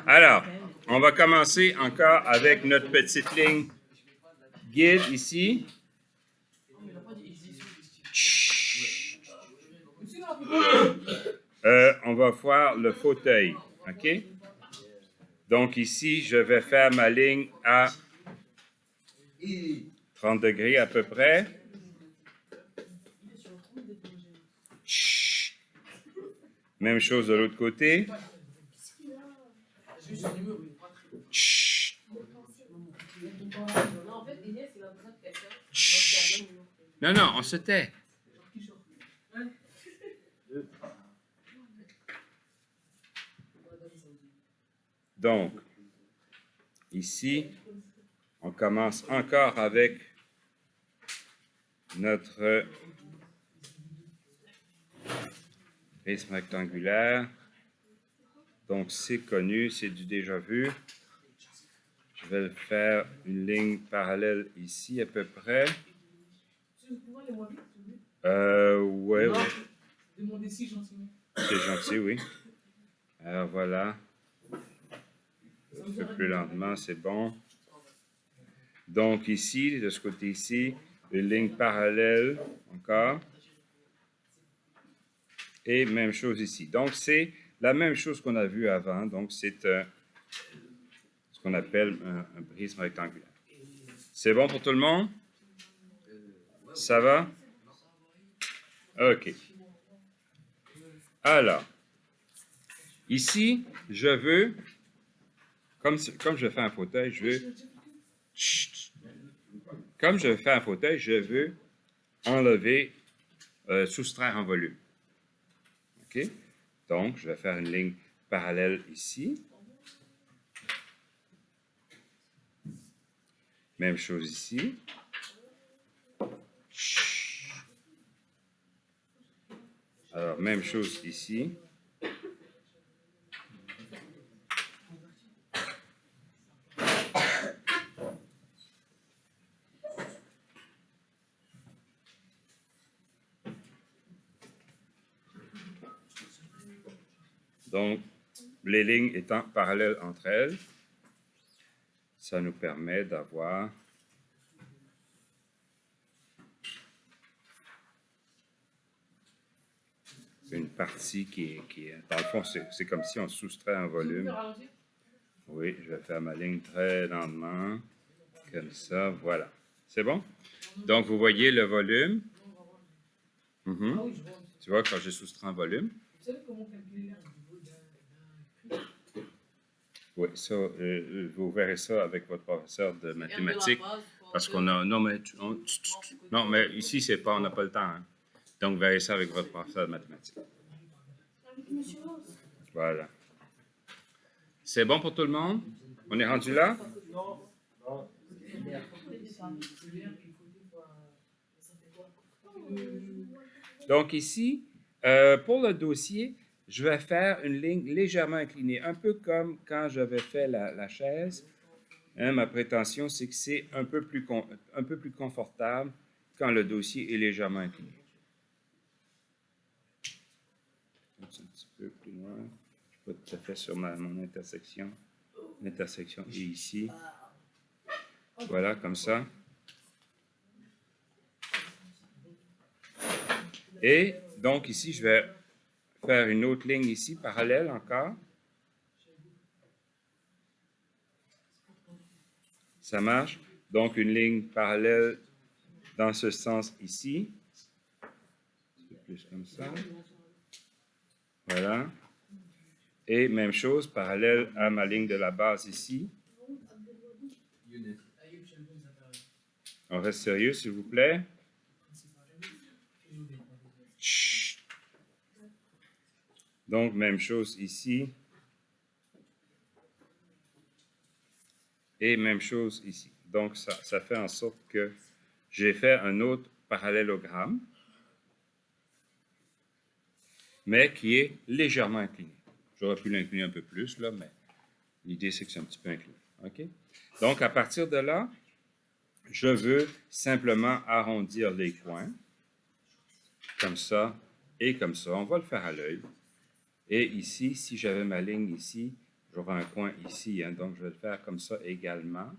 Alors, on va commencer encore avec notre petite ligne guide ici. On va voir le fauteuil, OK? Donc ici, je vais faire ma ligne à 30 degrés à peu près. Même chose de l'autre côté. Non, non, on se tait. Donc, ici, on commence encore avec notre prisme rectangulaire. Donc, c'est connu, c'est du déjà vu. Je vais faire une ligne parallèle ici à peu près. Ouais. Demandez si gentiment. C'est gentil, oui. Alors voilà. Un peu plus lentement, c'est bon. Donc ici, de ce côté-ci, une ligne parallèle encore. Et même chose ici. Donc c'est la même chose qu'on a vu avant. Donc c'est ce qu'on appelle un prisme rectangulaire. C'est bon pour tout le monde? Ça va? OK. Alors, ici, je veux, comme je fais un fauteuil, je veux... Comme je fais un fauteuil, je veux enlever, soustraire en volume. OK? Donc, je vais faire une ligne parallèle ici. Même chose ici. Alors, même chose ici. Donc, les lignes étant parallèles entre elles, ça nous permet d'avoir une partie qui est dans le fond, c'est comme si on soustrait un volume. Oui, je vais faire ma ligne très lentement, comme ça, voilà. C'est bon? Donc, vous voyez le volume. Tu vois, quand j'ai soustrait un volume. Vous savez comment calculer l'air au niveau d'un... Oui, ça, vous verrez ça avec votre professeur de mathématiques, parce qu'on a... Non, mais ici, c'est pas, on n'a pas le temps. Hein. Donc, vous verrez ça avec votre professeur de mathématiques. Voilà. C'est bon pour tout le monde? On est rendu là? Donc ici, pour le dossier, je vais faire une ligne légèrement inclinée, un peu comme quand j'avais fait la chaise. Hein, ma prétention, c'est que c'est un peu plus confortable quand le dossier est légèrement incliné. Un petit peu plus loin. Je ne suis pas tout à fait sur mon intersection. L'intersection est ici. Voilà, comme ça. Et donc ici, je vais faire une autre ligne ici, parallèle encore. Ça marche. Donc, une ligne parallèle dans ce sens ici. Un peu plus comme ça. Voilà. Et même chose, parallèle à ma ligne de la base ici. On reste sérieux, s'il vous plaît. Chut. Donc, même chose ici. Et même chose ici. Donc, ça fait en sorte que j'ai fait un autre parallélogramme, mais qui est légèrement incliné. J'aurais pu l'incliner un peu plus, là, mais l'idée, c'est que c'est un petit peu incliné. OK? Donc, à partir de là, je veux simplement arrondir les coins, comme ça et comme ça. On va le faire à l'œil. Et ici, si j'avais ma ligne ici, j'aurais un coin ici. Hein, donc, je vais le faire comme ça également.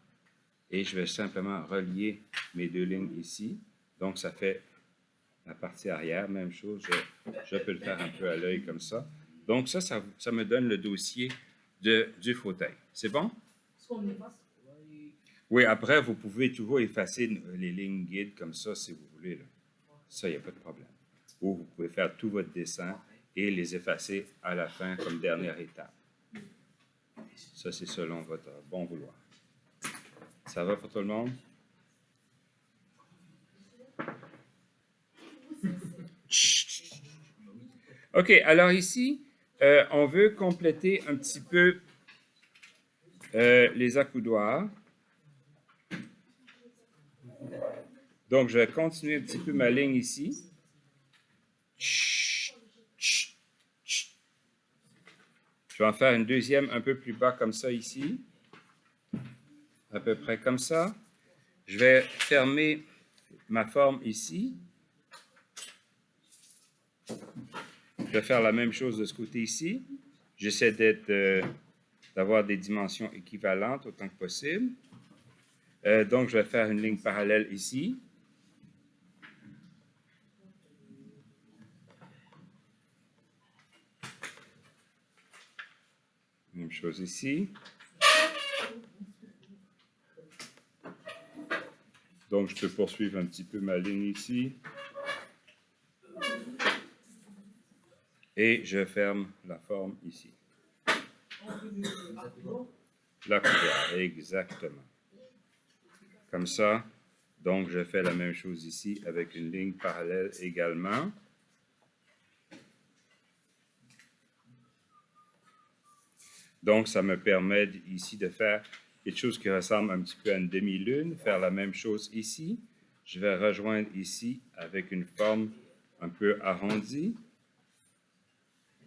Et je vais simplement relier mes deux lignes ici. Donc, ça fait la partie arrière, même chose. Je peux le faire un peu à l'œil comme ça. Donc, ça me donne le dossier du fauteuil. C'est bon? Est-ce qu'on efface? Oui, après, vous pouvez toujours effacer les lignes guides comme ça si vous voulez. Là. Ça, il n'y a pas de problème. Ou vous pouvez faire tout votre dessin et les effacer à la fin comme dernière étape. Ça, c'est selon votre bon vouloir. Ça va pour tout le monde? OK, alors ici, on veut compléter un petit peu les accoudoirs. Donc, je vais continuer un petit peu ma ligne ici. Je vais en faire une deuxième un peu plus bas comme ça ici. À peu près comme ça. Je vais fermer ma forme ici. Je vais faire la même chose de ce côté ici. J'essaie d'avoir des dimensions équivalentes autant que possible. Donc, je vais faire une ligne parallèle ici. Même chose ici. Donc, je peux poursuivre un petit peu ma ligne ici. Et je ferme la forme ici. La couleur, exactement. Comme ça. Donc, je fais la même chose ici avec une ligne parallèle également. Donc, ça me permet ici de faire quelque chose qui ressemble un petit peu à une demi-lune, faire la même chose ici. Je vais rejoindre ici avec une forme un peu arrondie.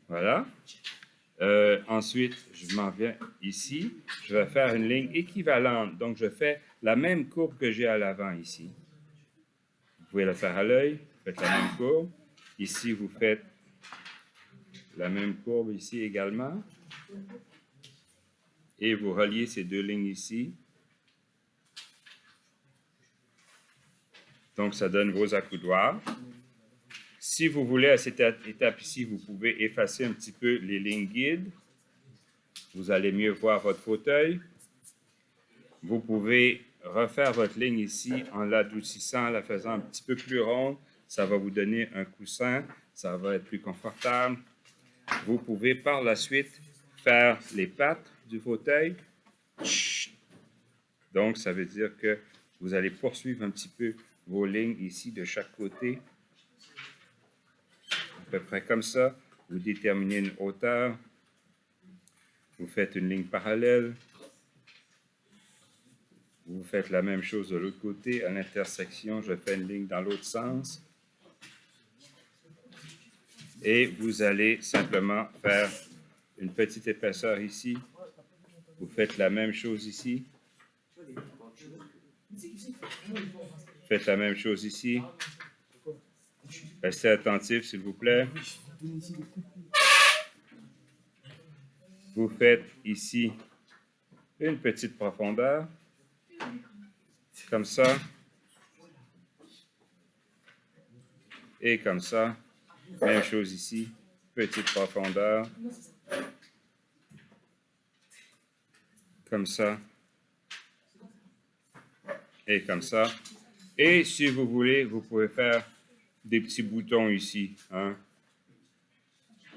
Voilà. Ensuite, je m'en viens ici. Je vais faire une ligne équivalente. Donc, je fais la même courbe que j'ai à l'avant ici. Vous pouvez la faire à l'œil. Vous faites la même courbe. Ici, vous faites la même courbe ici également. Et vous reliez ces deux lignes ici. Donc, ça donne vos accoudoirs. Si vous voulez, à cette étape ici, vous pouvez effacer un petit peu les lignes guides. Vous allez mieux voir votre fauteuil. Vous pouvez refaire votre ligne ici en l'adoucissant, la faisant un petit peu plus ronde. Ça va vous donner un coussin. Ça va être plus confortable. Vous pouvez par la suite faire les pattes du fauteuil. Donc, ça veut dire que vous allez poursuivre un petit peu vos lignes ici de chaque côté. À peu près comme ça. Vous déterminez une hauteur. Vous faites une ligne parallèle. Vous faites la même chose de l'autre côté. À l'intersection, je fais une ligne dans l'autre sens. Et vous allez simplement faire une petite épaisseur ici. Vous faites la même chose ici. Faites la même chose ici. Restez attentif, s'il vous plaît. Vous faites ici une petite profondeur. Comme ça. Et comme ça. Même chose ici. Petite profondeur. Comme ça. Et comme ça. Et si vous voulez, vous pouvez faire des petits boutons ici. Hein?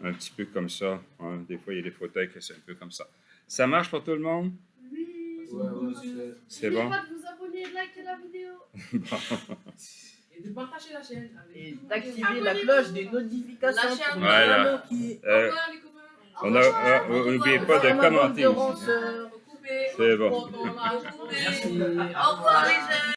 Un petit peu comme ça. Hein? Des fois, il y a des fauteuils que c'est un peu comme ça. Ça marche pour tout le monde? Oui. C'est bon? N'oubliez pas de vous abonner et de liker la vidéo. Bon. Et de partager la chaîne. Et d'activer la cloche des notifications La chaîne. pour Voilà. ne pas manquer. Au revoir, les copains. N'oubliez pas de commenter. Coupé. Coupé. C'est bon. On a coupé. Merci. Au revoir, les jeunes.